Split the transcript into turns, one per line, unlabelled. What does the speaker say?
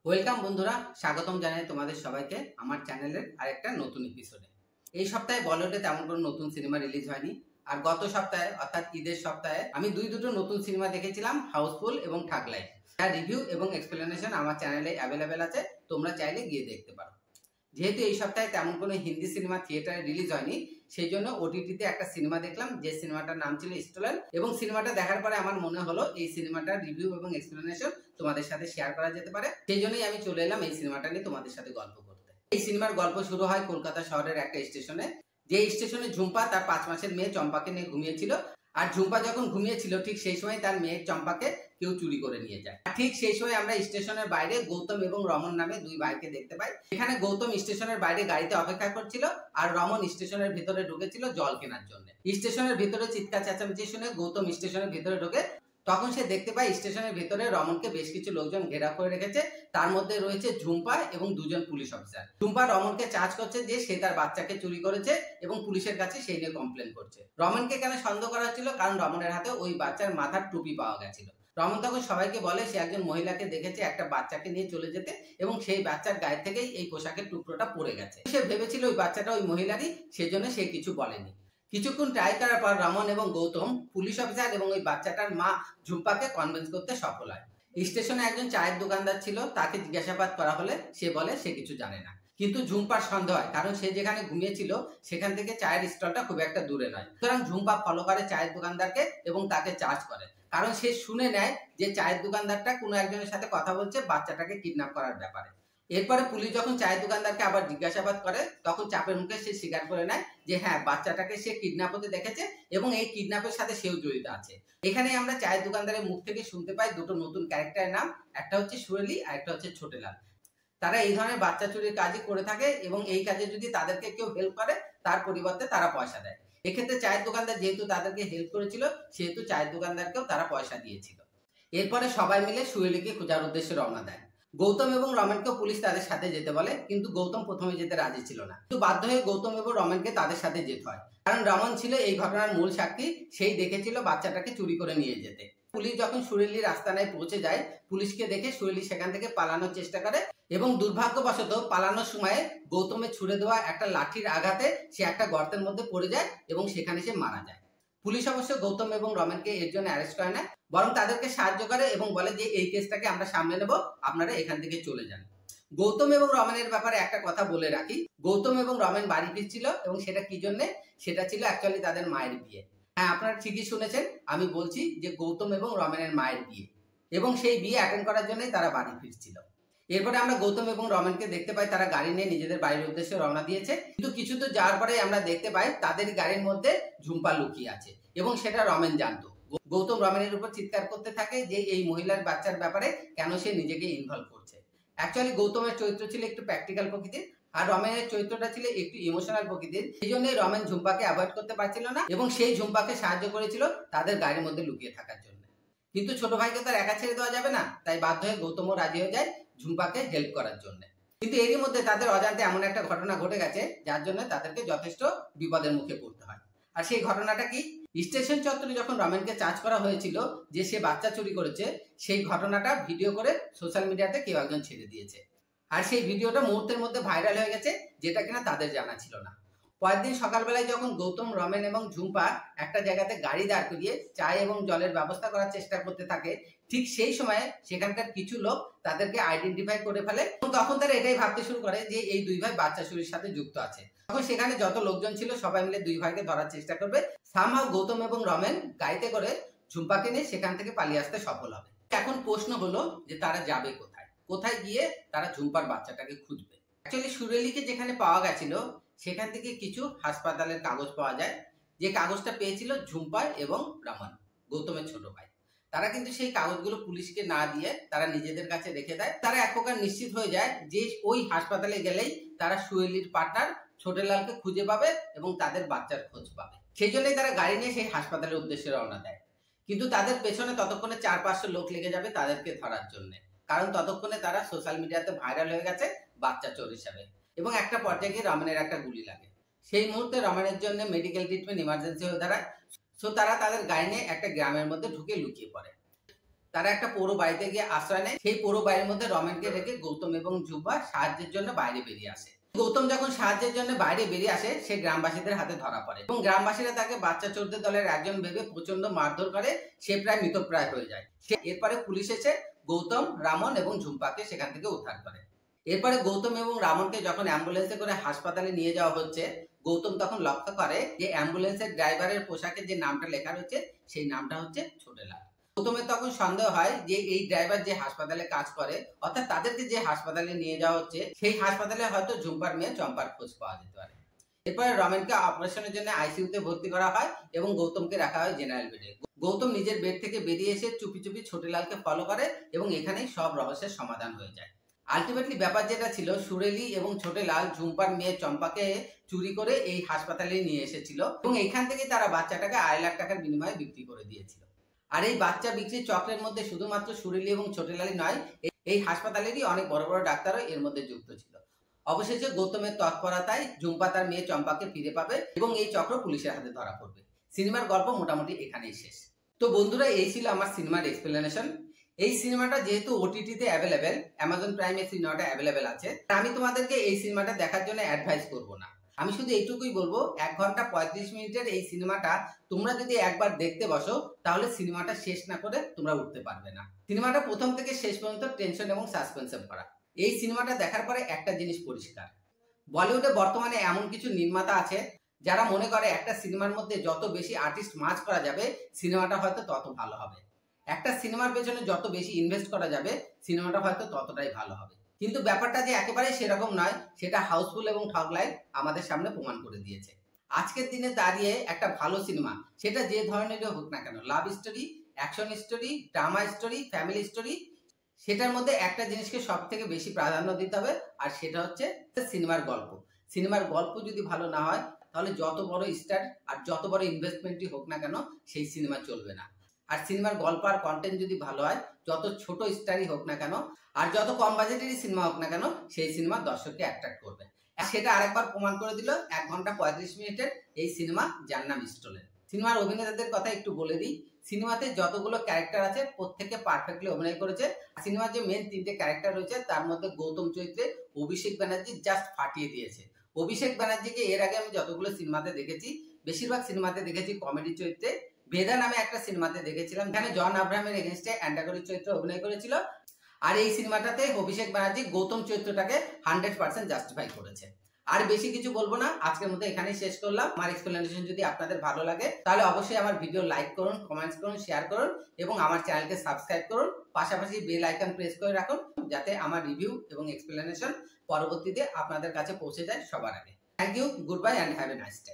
Welcome বন্ধুরা, স্বাগতম জানাই তোমাদের সবাইকে আমার চ্যানেলের আরেকটা নতুন এপিসোডে। এই সপ্তাহে বলিউডে তেমন কোনো নতুন সিনেমা রিলিজ হয়নি। আর গত সপ্তাহে অর্থাৎ ঈদের সপ্তাহে আমি দুটো নতুন সিনেমা দেখেছিলাম, হাউসফুল এবং ঠাগ লাইফ। তার রিভিউ এবং এক্সপ্লেনেশন আমার চ্যানেলে অ্যাভেলেবেল আছে, তোমরা চাইলে গিয়ে দেখতে পারো। যেহেতু এই সপ্তাহে তেমন কোনো হিন্দি সিনেমা থিয়েটারে রিলিজ হয়নি, সেই জন্য ওটিটিতে একটা সিনেমা দেখলাম, যে সিনেমাটার নাম ছিল স্টোলেন। এবং সিনেমাটা দেখার পরে আমার মনে হলো এই সিনেমাটার রিভিউ এবং এক্সপ্লেনেশন তোমাদের সাথে শেয়ার করা যেতে পারে। সেই জন্যই আমি চলে এলাম এই সিনেমাটা নিয়ে তোমাদের সাথে গল্প করতে। এই সিনেমার গল্প শুরু হয় কলকাতা শহরের একটা স্টেশনে, যে স্টেশনে ঝুম্পা তার 5 মাসের মেয়ে চম্পাকে নিয়ে ঘুমিয়েছিল। আর ঝুম্পা যখন ঘুমিয়েছিল ঠিক সেই সময় তার মেয়ে চম্পাকে কেউ চুরি করে নিয়ে যায়। ঠিক সেই সময় আমরা স্টেশনের বাইরে গৌতম এবং রমন নামে দুই ভাইকে দেখতে পাই। এখানে গৌতম স্টেশনের বাইরে গাড়িতে অপেক্ষা করছিল, আর রমন স্টেশনের ভিতরে ঢুকেছিল জল কেনার জন্য। স্টেশনের ভিতরে চিৎকার চেঁচামেচি শুনে গৌতম স্টেশনের ভিতরে ঢোকে। তখন সে দেখতে পায় স্টেশনের ভিতরে রমনকে বেশ কিছু লোকজন ঘেরাও করে রেখেছে। তার মধ্যে রয়েছে ঝুম্পা এবং দুজন পুলিশ অফিসার। ঝুম্পা রমনকে চার্জ করছে যে সে তার বাচ্চাকে চুরি করেছে এবং পুলিশের কাছে সেই নিয়ে কমপ্লেন করছে। রমনকে কেন সন্দেহ করা হচ্ছিল? কারণ রমনের হাতে ওই বাচ্চার মাথার টুপি পাওয়া গেছিল। রমন তখন সবাইকে বলে সে একজন মহিলাকে দেখেছে একটা বাচ্চাকে নিয়ে চলে যেতে, এবং সেই বাচ্চার গায়ে থেকেই এই পোশাকের টুকরোটা পড়ে গেছে। সে ভেবেছিল ওই বাচ্চাটা ওই মহিলারই, সেজন্য সে কিছু বলেনি। কিছুক্ষণ ট্রাই করার পর রমন এবং গৌতম পুলিশ অফিসার এবং ওই বাচ্চাটার মা ঝুম্পাকে কনভিন্স করতে সফল হয়। স্টেশনে একজন চায়ের দোকানদার ছিল, তাকে জিজ্ঞাসাবাদ করা হলে সে বলে সে কিছু জানে না। কিন্তু ঝুম্পার সন্দেহ হয়, কারণ সে যেখানে ঘুমিয়েছিল সেখান থেকে চায়ের স্টলটা খুব একটা দূরে নয়। সুতরাং ঝুম্পা ফলো করে চায়ের দোকানদারকে এবং তাকে চার্জ করে, কারণ সে শুনে নেয় যে চায়ের দোকানদারটা কোনো একজনের সাথে কথা বলছে বাচ্চাটাকে কিডন্যাপ করার ব্যাপারে। এরপরে পুলিশ যখন চায়ের দোকানদারকে আবার জিজ্ঞাসাবাদ করে, তখন চাপের মুখে সে স্বীকার করে নেয় যে হ্যাঁ, বাচ্চাটাকে সে কিডন্যাপ হতে দেখেছে এবং এই কিডন্যাপের সাথে সেও জড়িত আছে। এখানে আমরা চায়ের দোকানদারের মুখ থেকে শুনতে পাই দুটো নতুন ক্যারেক্টারের নাম, একটা হচ্ছে সুরেলি আর একটা হচ্ছে ছোটেলাল। তারা এই ধরনের বাচ্চা চুরির কাজই করে থাকে এবং এই কাজে যদি তাদেরকে কেউ হেল্প করে তার পরিবর্তে তারা পয়সা দেয়। এক্ষেত্রে চায়ের দোকানদার যেহেতু তাদেরকে হেল্প করেছিল, সেহেতু চায়ের দোকানদারকেও তারা পয়সা দিয়েছিল। এরপরে সবাই মিলে সুরেলিকে খোঁজার উদ্দেশ্যে রওনা দেয়। গৌতম এবং রমেনকে পুলিশ তাদের সাথে যেতে বলে, কিন্তু গৌতম প্রথমে যেতে রাজি ছিল না। কিন্তু বাধ্য হয়ে গৌতম এবং রমেনকে তাদের সাথে যেতে হয়, কারণ রমন ছিল এই ঘটনার মূল সাক্ষী। সেই দেখেছিল বাচ্চাটাকে চুরি করে নিয়ে যেতে। পুলিশ যখন সুরেলির আস্তানায় পৌঁছে যায়, পুলিশকে দেখে সুরেলি সেখান থেকে পালানোর চেষ্টা করে এবং দুর্ভাগ্যবশত পালানোর সময় গৌতমের ছুড়ে দেওয়া একটা লাঠির আঘাতে সে একটা গর্তের মধ্যে পড়ে যায় এবং সেখানে সে মারা যায়। পুলিশ অবশ্য গৌতম এবং রমেনকে এর জন্য অ্যারেস্ট করে না, বরং তাদেরকে সাহায্য করে এবং বলে যে এই কেসটাকে আমরা সামলে নেব, আপনারা এখান থেকে চলে যান। গৌতম এবং রমেনের ব্যাপারে একটা কথা বলে রাখি, গৌতম এবং রমেন বাড়ি ফিরছিল এবং সেটা কি জন্য? সেটা ছিল অ্যাকচুয়ালি তাদের মায়ের বিয়ে। হ্যাঁ, আপনারা ঠিকই শুনেছেন, আমি বলছি যে গৌতম এবং রমেনের মায়ের বিয়ে, এবং সেই বিয়ে অ্যাটেন্ড করার জন্যই তারা বাড়ি ফিরছিল। এরপরে আমরা গৌতম এবং রমেনকে দেখতে পাই তারা গাড়ি নিয়ে নিজেদের বাড়ির উদ্দেশ্যে রওনা দিয়েছে, কিন্তু কিছু দূর যাওয়ার পরে আমরা দেখতে পাই তাদের গাড়ির মধ্যে ঝুম্পা লুকিয়ে আছে এবং সেটা রমেন জানতো। গৌতম রমেনের উপর চিৎকার করতে থাকে যে এই মহিলার বাচ্চার ব্যাপারে কেন সে নিজেকে ইনভলভ করছে। অ্যাকচুয়ালি গৌতমের চরিত্র ছিল একটু প্র্যাকটিক্যাল প্রকৃতির, আর রমেনের চরিত্রটা ছিল একটু ইমোশনাল প্রকৃতির। সেই জন্যই রমেন ঝুম্পাকে অ্যাভয়েড করতে পারছিল না এবং সেই ঝুম্পাকে সাহায্য করেছিল তাদের গাড়ির মধ্যে লুকিয়ে থাকার জন্য। কিন্তু ছোট ভাইকে তো একা ছেড়ে দেওয়া যাবে না, তাই বাধ্য হয়ে গৌতমও রাজি হয়ে যায় ঝুম্পাকে হেল্প করার জন্য। কিন্তু এরই মধ্যে তাদের অজান্তে এমন একটা ঘটনা ঘটে গেছে যার জন্য তাদেরকে যথেষ্ট বিপদের মুখে পড়তে হয়। আর সেই ঘটনাটা কি? স্টেশন চত্বরে যখন রমেনকে চার্জ করা হয়েছিল যে সে বাচ্চা চুরি করেছে, সেই ঘটনাটা ভিডিও করে সোশ্যাল মিডিয়াতে কেউ একজন ছেড়ে দিয়েছে। আর সেই ভিডিওটা মুহূর্তের মধ্যে ভাইরাল হয়ে গেছে, যেটা কিনা তাদের জানা ছিল না। পরের দিন সকালবেলায় যখন গৌতম, রমেন এবং ঝুম্পা একটা জায়গাতে গাড়ি দাঁড় করিয়ে চায় এবং জলের ব্যবস্থা করার চেষ্টা করতে থাকে, ঠিক সেই সময় সেখানকার কিছু লোক তাদেরকে আইডেন্টিফাই করে ফেলে এবং তখন তারা এটাই ভাবতে শুরু করে যে এই দুই ভাই বাচ্চা চুরির সাথে যুক্ত আছে। তখন সেখানে যত লোকজন ছিল সবাই মিলে দুই ভাইকে ধরার চেষ্টা করবে। সামহাউ গৌতম এবং রমেন গাড়িতে করে ঝুম্পাকে নিয়ে সেখান থেকে পালিয়ে আসতে সফল হবে। এখন প্রশ্ন হলো যে তারা যাবে কোথায়? কোথায় গিয়ে তারা ঝুম্পার বাচ্চাটাকে খুঁজবে? অ্যাকচুয়ালি সুরেলিকে যেখানে পাওয়া গেছিল সেখান থেকে কিছু হাসপাতালের কাগজ পাওয়া যায়, যে কাগজটা পেয়েছিল ঝুম্পা এবং রমন, গৌতমের ছোট ভাই। তারা কিন্তু সেই কাগজগুলো পুলিশকে না দিয়ে তারা নিজেদের কাছে রেখে দেয়। তারা এক প্রকার নিশ্চিত হয়ে যায় যে ওই হাসপাতালে গেলেই তারা সুরেলির পার্টনার ছোটেলালকে খুঁজে পাবে এবং তাদের বাচ্চার খোঁজ পাবে। সেই জন্যই তারা গাড়ি নিয়ে সেই হাসপাতালের উদ্দেশ্যে রওনা দেয়। কিন্তু তাদের পেছনে ততক্ষণে 4-500 লোক লেগে যাবে তাদেরকে ধরার জন্য, কারণ ততক্ষণে তারা সোশ্যাল মিডিয়াতে ভাইরাল হয়ে গেছে বাচ্চা চোর হিসাবে। এবং একটা পর্যায়ে গিয়ে রমেনের একটা গুলি লাগে। সেই মুহূর্তে রমেনের জন্য মেডিকেল ট্রিটমেন্ট ইমার্জেন্সি হয়ে দাঁড়ায়। সো তারা তাদের গাড়ি নিয়ে একটা গ্রামের মধ্যে ঢুকে লুকিয়ে পড়ে। তারা একটা পৌর বাড়িতে গিয়ে আশ্রয় নেয়। সেই পৌর বাড়ির মধ্যে রমেনকে রেখে গৌতম এবং ঝুম্পা সাহায্যের জন্য বাইরে বেরিয়ে আসে। গৌতম যখন সাহায্যের জন্য বাইরে বেরিয়ে আসে, সে গ্রামবাসীদের হাতে ধরা পড়ে এবং গ্রামবাসীরা তাকে বাচ্চা চোরদের দলের একজন ভেবে প্রচন্ড মারধর করে। সে প্রায় মৃতপ্রায় হয়ে যায়। এরপরে পুলিশ এসে গৌতম, রামন এবং ঝুম্পাকে সেখান থেকে উদ্ধার করে। এরপরে গৌতম এবং রামনকে যখন অ্যাম্বুলেন্সে করে হাসপাতালে নিয়ে যাওয়া হচ্ছে, গৌতম তখন লক্ষ্য করে যে অ্যাম্বুলেন্সের ড্রাইভারের পোশাকে যে নামটা লেখা রয়েছে সেই নামটা হচ্ছে ছোটেলাল। গৌতমের তখন সন্দেহ হয় যে এই ড্রাইভার যে হাসপাতালে কাজ করে, অর্থাৎ তাদেরকে যে হাসপাতালে নিয়ে যাওয়া হচ্ছে সেই হাসপাতালে হয়তো ঝুম্পার মেয়ে চম্পার খোঁজ পাওয়া যেতে পারে। এরপরে রমেনকে অপারেশনের জন্য আইসিইউতে ভর্তি করা হয় এবং গৌতমকে রাখা হয় জেনারেল বেডে। গৌতম নিজের বেড থেকে বেরিয়ে এসে চুপি চুপি ছোটেলালকে ফলো করে এবং এখানেই সব রহস্যের সমাধান হয়ে যায়। আলটিমেটলি ব্যাপার যেটা ছিল, সুরেলি এবং ছোটেলাল ঝুম্পার মেয়ে চম্পাকে চুরি করে এই হাসপাতালে নিয়ে এসেছিল এবং এখান থেকে তারা বাচ্চাটাকে 2.5 লাখ টাকার বিনিময়ে বিক্রি করে দিয়েছিল। আর এই বাচ্চা বিক্রির চক্রের মধ্যে শুধুমাত্র সুরেলি এবং ছোটেলালই নয়, এই হাসপাতালেরই অনেক বড় বড় ডাক্তারও এর মধ্যে যুক্ত ছিল। অবশেষে গৌতমের তৎপরতায় ঝুম্পা তার মেয়ে চম্পাকে ফিরে পাবে এবং এই চক্র পুলিশের হাতে ধরা পড়বে। সিনেমার গল্প মোটামুটি এখানেই শেষ। তো বন্ধুরা, এই ছিল আমার সিনেমার এক্সপ্লেনেশন। এই সিনেমাটা যেহেতু ওটিটিতে অ্যাভেলেবেল, অ্যামাজন প্রাইমে সিনেমাটা অ্যাভেলেবেল আছে, আমি তোমাদেরকে এই সিনেমাটা দেখার জন্য অ্যাডভাইস করব না। আমি শুধু এইটুকুই বলবো, 1 ঘন্টা 35 মিনিটের এই সিনেমাটা তোমরা যদি একবার দেখতে বসো তাহলে সিনেমাটা শেষ না করে তোমরা উঠতে পারবে না। সিনেমাটা প্রথম থেকে শেষ পর্যন্ত টেনশন এবং সাসপেন্সে ভরা। এই সিনেমাটা দেখার পরে একটা জিনিস পরিষ্কার, বলিউডে বর্তমানে এমন কিছু নির্মাতা আছে যারা মনে করে একটা সিনেমার মধ্যে যত বেশি আর্টিস্ট মার্জ করা যাবে সিনেমাটা হয়তো তত ভালো হবে। একটা সিনেমার পেছনে যত বেশি ইনভেস্ট করা যাবে সিনেমাটা হয়তো ততটাই ভালো হবে। কিন্তু ব্যাপারটা যে একেবারে সেরকম নয়, সেটা হাউসফুল এবং ঠগ লাইফ আমাদের সামনে প্রমাণ করে দিয়েছে। আজকের দিনে দাঁড়িয়ে একটা ভালো সিনেমা, সেটা যে ধরনেরই হোক না কেন, love story, action story, drama story, family story, সেটার মধ্যে একটা জিনিসকে সব থেকে বেশি প্রাধান্য দিতে হবে, আর সেটা হচ্ছে সিনেমার গল্প। সিনেমার গল্প যদি ভালো না হয় তাহলে যত বড় স্টার আর যত বড় ইনভেস্টমেন্টই হোক না কেন সেই সিনেমা চলবে না। আর সিনেমার গল্প আর কন্টেন্ট যদি ভালো হয়, যত ছোট স্টারই হোক না কেন আর যত কম বাজেটেরই সিনেমা হোক না কেন, সেই সিনেমা দর্শককে অ্যাট্রাক্ট করবে। সেটা আরেকবার প্রমাণ করে দিল 1 ঘন্টা 35 মিনিটের এই সিনেমা, যার নাম স্টোলেন। সিনেমার অভিনেতাদের কথা একটু বলে দিই। সিনেমাতে যতগুলো ক্যারেক্টার আছে প্রত্যেকে পারফেক্টলি অভিনয় করেছে। সিনেমার যে মেন 3টে ক্যারেক্টার রয়েছে তার মধ্যে গৌতম চরিত্রে অভিষেক ব্যানার্জি জাস্ট ফাটিয়ে দিয়েছে। অভিষেক ব্যানার্জিকে এর আগে আমি যতগুলো সিনেমাতে দেখেছি, বেশিরভাগ সিনেমাতে দেখেছি কমেডি চরিত্রে। বেদা নামে একটা সিনেমাতে দেখেছিলাম, যেখানে জন আব্রাহামের এগেইনস্টে অ্যান্টাগনিস্ট চরিত্রে অভিনয় করেছিল। আর এই সিনেমাটাতে অভিষেক ব্যানার্জি গৌতম চরিত্রটাকে 100% জাস্টিফাই করেছে। আর বেশি কিছু বলবো না, আজকের মতো এখানেই শেষ করলাম। আমার এক্সপ্লেনেশন যদি আপনাদের ভালো লাগে তাহলে অবশ্যই আমার ভিডিও লাইক করুন, কমেন্টস করুন, শেয়ার করুন এবং আমার চ্যানেলকে সাবস্ক্রাইব করুন। পাশাপাশি বেল আইকন প্রেস করে রাখুন যাতে আমার রিভিউ এবং এক্সপ্লেনেশন পরবর্তীতে আপনাদের কাছে পৌঁছে যায় সবার আগে। Thank you, good bye and have a nice day.